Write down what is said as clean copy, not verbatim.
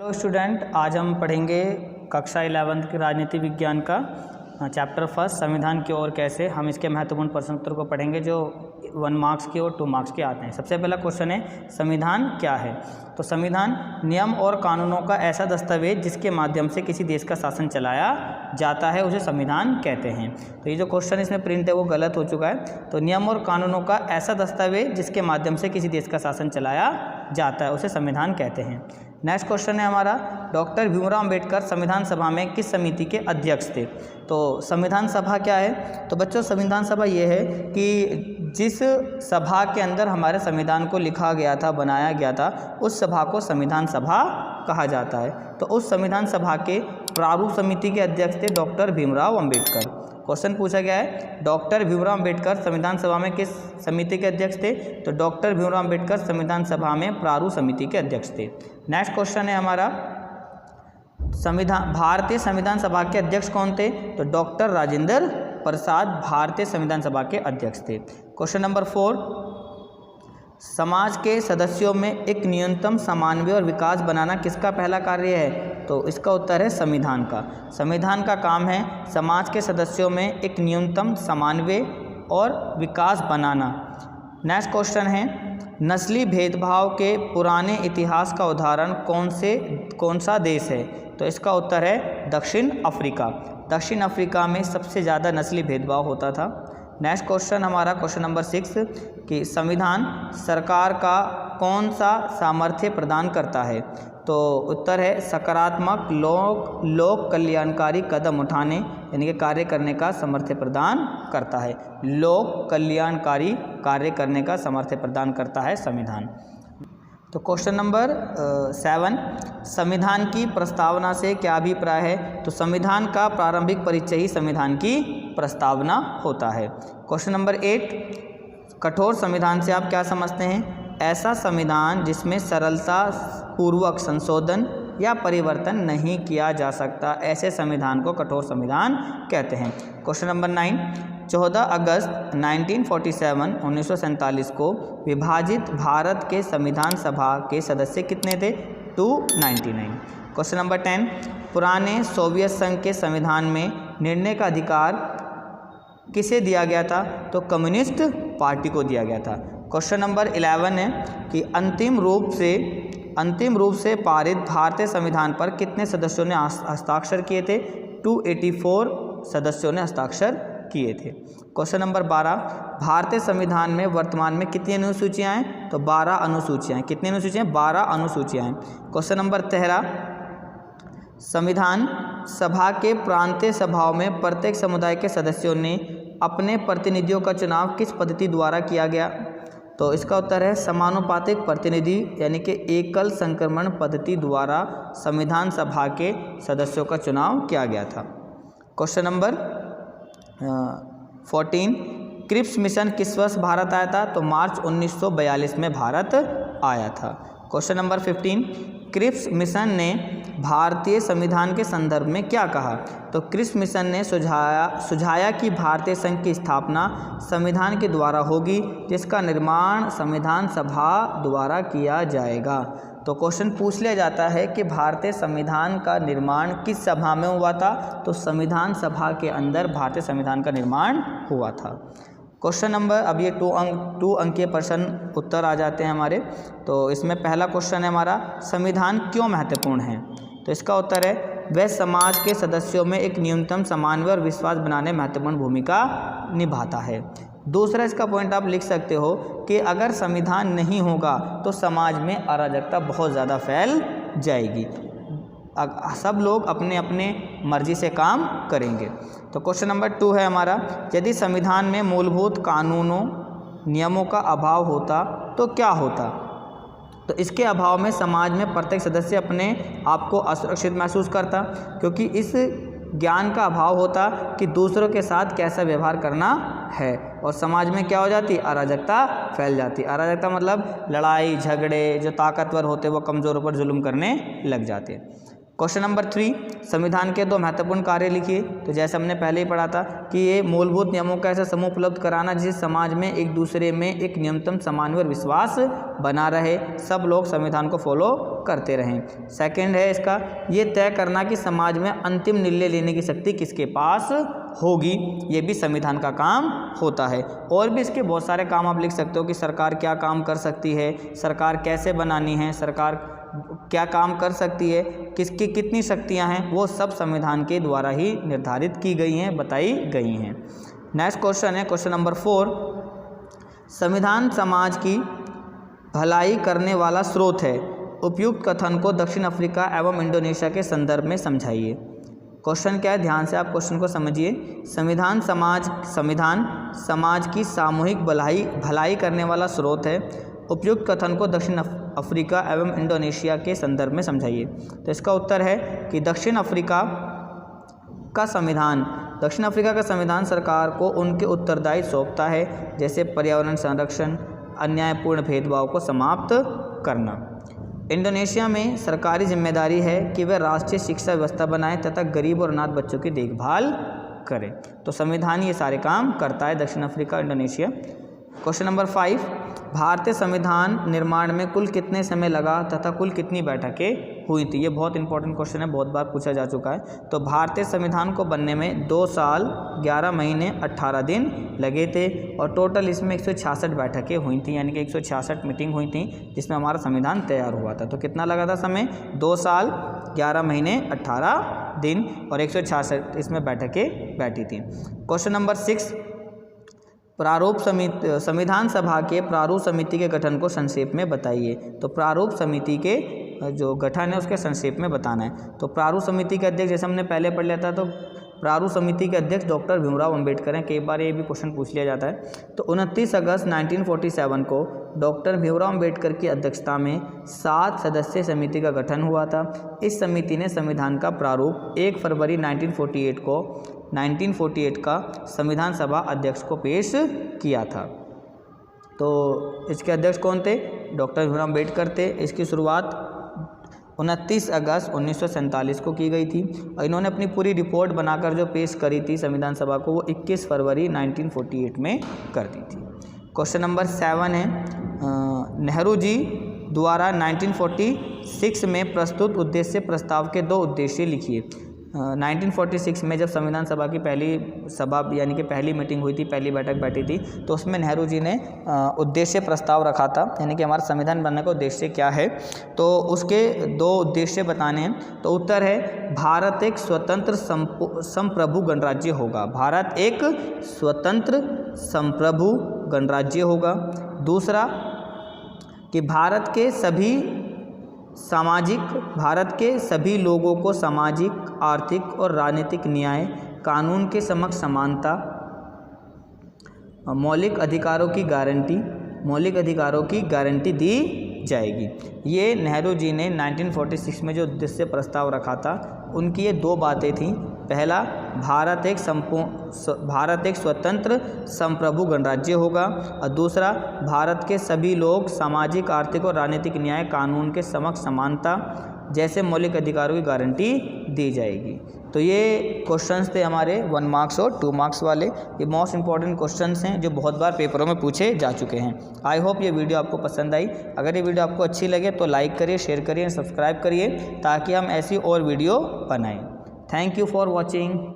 Hello student, आज हम पढ़ेंगे कक्षा 11th के राजनीति विज्ञान का चैप्टर फर्स्ट संविधान की ओर कैसे। हम इसके महत्वपूर्ण प्रश्न उत्तर को पढ़ेंगे जो 1 मार्क्स के और 2 मार्क्स के आते हैं। सबसे पहला क्वेश्चन है संविधान क्या है। तो संविधान नियम और कानूनों का ऐसा दस्तावेज जिसके माध्यम से किसी देश का शासन चलाया जाता है उसे संविधान कहते हैं। तो ये जो क्वेश्चन इसमें प्रिंट है वो गलत हो चुका है। तो नियम और कानूनों का ऐसा दस्तावेज जिसके माध्यम से किसी देश का शासन चलाया जाता है उसे संविधान कहते हैं। नेक्स्ट क्वेश्चन है हमारा, डॉक्टर भीमराव अंबेडकर संविधान सभा में किस समिति के अध्यक्ष थे। तो संविधान सभा क्या है। तो बच्चों संविधान सभा ये है कि जिस सभा के अंदर हमारे संविधान को लिखा गया था, बनाया गया था, उस सभा को संविधान सभा कहा जाता है। तो उस संविधान सभा के प्रारूप समिति के अध्यक्ष थे डॉक्टर भीमराव अंबेडकर। क्वेश्चन पूछा गया है डॉक्टर भीमराव अंबेडकर संविधान सभा में किस समिति के अध्यक्ष थे। तो डॉक्टर भीमराव अंबेडकर संविधान सभा में प्रारूप समिति के अध्यक्ष थे। नेक्स्ट क्वेश्चन है हमारा, भारतीय संविधान सभा के अध्यक्ष कौन थे। तो डॉक्टर राजेंद्र प्रसाद भारतीय संविधान सभा के अध्यक्ष थे। क्वेश्चन नंबर 4, समाज के सदस्यों में एक न्यूनतम समन्वय और विकास बनाना किसका पहला कार्य है। तो इसका उत्तर है संविधान का। संविधान का काम है समाज के सदस्यों में एक न्यूनतम समन्वय और विकास बनाना। नेक्स्ट क्वेश्चन है, नस्ली भेदभाव के पुराने इतिहास का उदाहरण कौन सा देश है। तो इसका उत्तर है दक्षिण अफ्रीका। दक्षिण अफ्रीका में सबसे ज़्यादा नस्ली भेदभाव होता था। नेक्स्ट क्वेश्चन हमारा क्वेश्चन नंबर 6 कि संविधान सरकार का कौन सा सामर्थ्य प्रदान करता है। तो उत्तर है सकारात्मक लोक कल्याणकारी कदम उठाने यानी कि कार्य करने का सामर्थ्य प्रदान करता है। लोक कल्याणकारी कार्य करने का सामर्थ्य प्रदान करता है संविधान। तो क्वेश्चन नंबर 7, संविधान की प्रस्तावना से क्या अभिप्राय है। तो संविधान का प्रारंभिक परिचय ही संविधान की प्रस्तावना होता है। क्वेश्चन नंबर 8, कठोर संविधान से आप क्या समझते हैं। ऐसा संविधान जिसमें सरलता पूर्वक संशोधन या परिवर्तन नहीं किया जा सकता, ऐसे संविधान को कठोर संविधान कहते हैं। क्वेश्चन नंबर 9, 14 अगस्त 1947 को विभाजित भारत के संविधान सभा के सदस्य कितने थे। 299। क्वेश्चन नंबर 10, पुराने सोवियत संघ के संविधान में निर्णय का अधिकार किसे दिया गया था। तो कम्युनिस्ट पार्टी को दिया गया था। क्वेश्चन नंबर 11 है कि अंतिम रूप से पारित भारतीय संविधान पर कितने सदस्यों ने हस्ताक्षर किए थे। 284 सदस्यों ने हस्ताक्षर किए थे। क्वेश्चन नंबर 12, भारतीय संविधान में वर्तमान में कितनी अनुसूचियाँ हैं। तो 12 अनुसूचियाँ हैं। कितनी अनुसूचियाँ हैं। 12 अनुसूचियाँ हैं। क्वेश्चन नंबर 13, संविधान सभा के प्रांतीय सभाओं में प्रत्येक समुदाय के सदस्यों ने अपने प्रतिनिधियों का चुनाव किस पद्धति द्वारा किया गया। तो इसका उत्तर है समानुपातिक प्रतिनिधि यानी कि एकल संक्रमण पद्धति द्वारा संविधान सभा के सदस्यों का चुनाव किया गया था। क्वेश्चन नंबर 14, क्रिप्स मिशन किस वर्ष भारत आया था। तो मार्च 1942 में भारत आया था। क्वेश्चन नंबर 15, क्रिप्स मिशन ने भारतीय संविधान के संदर्भ में क्या कहा। तो क्रिप्स मिशन ने सुझाया कि भारतीय संघ की स्थापना संविधान के द्वारा होगी जिसका निर्माण संविधान सभा द्वारा किया जाएगा। तो क्वेश्चन पूछ लिया जाता है कि भारतीय संविधान का निर्माण किस सभा में हुआ था। तो संविधान सभा के अंदर भारतीय संविधान का निर्माण हुआ था। क्वेश्चन नंबर, अब ये 2 अंकीय प्रश्न उत्तर आ जाते हैं हमारे। तो इसमें पहला क्वेश्चन है हमारा, संविधान क्यों महत्वपूर्ण है। तो इसका उत्तर है वह समाज के सदस्यों में एक न्यूनतम समन्वय और विश्वास बनाने में महत्वपूर्ण भूमिका निभाता है। दूसरा इसका पॉइंट आप लिख सकते हो कि अगर संविधान नहीं होगा तो समाज में अराजकता बहुत ज़्यादा फैल जाएगी, सब लोग अपने अपने मर्जी से काम करेंगे। तो क्वेश्चन नंबर 2 है हमारा, यदि संविधान में मूलभूत कानूनों नियमों का अभाव होता तो क्या होता। तो इसके अभाव में समाज में प्रत्येक सदस्य अपने आप को असुरक्षित महसूस करता क्योंकि इस ज्ञान का अभाव होता कि दूसरों के साथ कैसा व्यवहार करना है और समाज में क्या हो जाती, अराजकता फैल जाती। अराजकता मतलब लड़ाई झगड़े, जो ताकतवर होते वो कमज़ोरों पर जुल्म करने लग जाते। क्वेश्चन नंबर 3, संविधान के 2 महत्वपूर्ण कार्य लिखिए। तो जैसे हमने पहले ही पढ़ा था कि ये मूलभूत नियमों का ऐसा समूह उपलब्ध कराना जिस समाज में एक दूसरे में एक न्यूनतम सामान्य और विश्वास बना रहे, सब लोग संविधान को फॉलो करते रहें। सेकंड है इसका, ये तय करना कि समाज में अंतिम निर्णय लेने की शक्ति किसके पास होगी, ये भी संविधान का काम होता है। और भी इसके बहुत सारे काम आप लिख सकते हो कि सरकार क्या काम कर सकती है, सरकार कैसे बनानी है, सरकार क्या काम कर सकती है, किसकी कितनी शक्तियां हैं, वो सब संविधान के द्वारा ही निर्धारित की गई हैं, बताई गई हैं। नेक्स्ट क्वेश्चन है क्वेश्चन नंबर 4, संविधान समाज की भलाई करने वाला स्रोत है, उपयुक्त कथन को दक्षिण अफ्रीका एवं इंडोनेशिया के संदर्भ में समझाइए। क्वेश्चन क्या है, ध्यान से आप क्वेश्चन को समझिए। संविधान समाज की सामूहिक भलाई करने वाला स्रोत है, उपयुक्त कथन को दक्षिण अफ्रीका एवं इंडोनेशिया के संदर्भ में समझाइए। तो इसका उत्तर है कि दक्षिण अफ्रीका का संविधान सरकार को उनके उत्तरदायित्व सौंपता है, जैसे पर्यावरण संरक्षण, अन्यायपूर्ण भेदभाव को समाप्त करना। इंडोनेशिया में सरकारी जिम्मेदारी है कि वह राष्ट्रीय शिक्षा व्यवस्था बनाए तथा गरीब और अनाथ बच्चों की देखभाल करे। तो संविधान ये सारे काम करता है, दक्षिण अफ्रीका, इंडोनेशिया। क्वेश्चन नंबर 5, भारतीय संविधान निर्माण में कुल कितने समय लगा तथा कुल कितनी बैठकें हुई थी। ये बहुत इंपॉर्टेंट क्वेश्चन है, बहुत बार पूछा जा चुका है। तो भारतीय संविधान को बनने में 2 साल 11 महीने 18 दिन लगे थे और टोटल इसमें 166 बैठकें हुई थी, यानी कि 166 मीटिंग हुई थी जिसमें हमारा संविधान तैयार हुआ था। तो कितना लगा था समय, 2 साल 11 महीने 18 दिन और 166 इसमें बैठकें बैठी थी। क्वेश्चन नंबर 6, संविधान सभा के प्रारूप समिति के गठन को संक्षेप में बताइए। तो प्रारूप समिति के जो गठन है उसके संक्षेप में बताना है। तो प्रारूप समिति के अध्यक्ष, जैसे हमने पहले पढ़ लिया था, तो प्रारूप समिति के अध्यक्ष डॉक्टर भीमराव अंबेडकर हैं। कई बार ये भी क्वेश्चन पूछ लिया जाता है। तो 29 अगस्त 1947 को डॉक्टर भीमराव अंबेडकर की अध्यक्षता में 7 सदस्यीय समिति का गठन हुआ था। इस समिति ने संविधान का प्रारूप 1 फरवरी 1948 का संविधान सभा अध्यक्ष को पेश किया था। तो इसके अध्यक्ष कौन थे, डॉक्टर भीमराव अंबेडकर थे। इसकी शुरुआत 29 अगस्त 1947 को की गई थी और इन्होंने अपनी पूरी रिपोर्ट बनाकर जो पेश करी थी संविधान सभा को, वो 21 फरवरी 1948 में कर दी थी। क्वेश्चन नंबर 7 है, नेहरू जी द्वारा 1946 में प्रस्तुत उद्देश्य प्रस्ताव के 2 उद्देश्य लिखिए। 1946 में जब संविधान सभा की पहली सभा यानी कि पहली मीटिंग हुई थी, पहली बैठक बैठी थी, तो उसमें नेहरू जी ने उद्देश्य प्रस्ताव रखा था, यानी कि हमारा संविधान बनने का उद्देश्य क्या है। तो उसके 2 उद्देश्य बताने हैं। तो उत्तर है, भारत एक स्वतंत्र संप्रभु गणराज्य होगा। भारत एक स्वतंत्र संप्रभु गणराज्य होगा। दूसरा कि भारत के सभी लोगों को सामाजिक, आर्थिक और राजनीतिक न्याय, कानून के समक्ष समानता, मौलिक अधिकारों की गारंटी दी जाएगी। ये नेहरू जी ने 1946 में जो उद्देश्य प्रस्ताव रखा था, उनकी ये 2 बातें थीं। पहला, भारत एक स्वतंत्र संप्रभु गणराज्य होगा और दूसरा, भारत के सभी लोग सामाजिक, आर्थिक और राजनीतिक न्याय, कानून के समक्ष समानता जैसे मौलिक अधिकारों की गारंटी दी जाएगी। तो ये क्वेश्चंस थे हमारे 1 मार्क्स और 2 मार्क्स वाले। ये मोस्ट इंपॉर्टेंट क्वेश्चंस हैं जो बहुत बार पेपरों में पूछे जा चुके हैं। आई होप ये वीडियो आपको पसंद आई। अगर ये वीडियो आपको अच्छी लगे तो लाइक करिए, शेयर करिए, सब्सक्राइब करिए ताकि हम ऐसी और वीडियो बनाएं। Thank you for watching.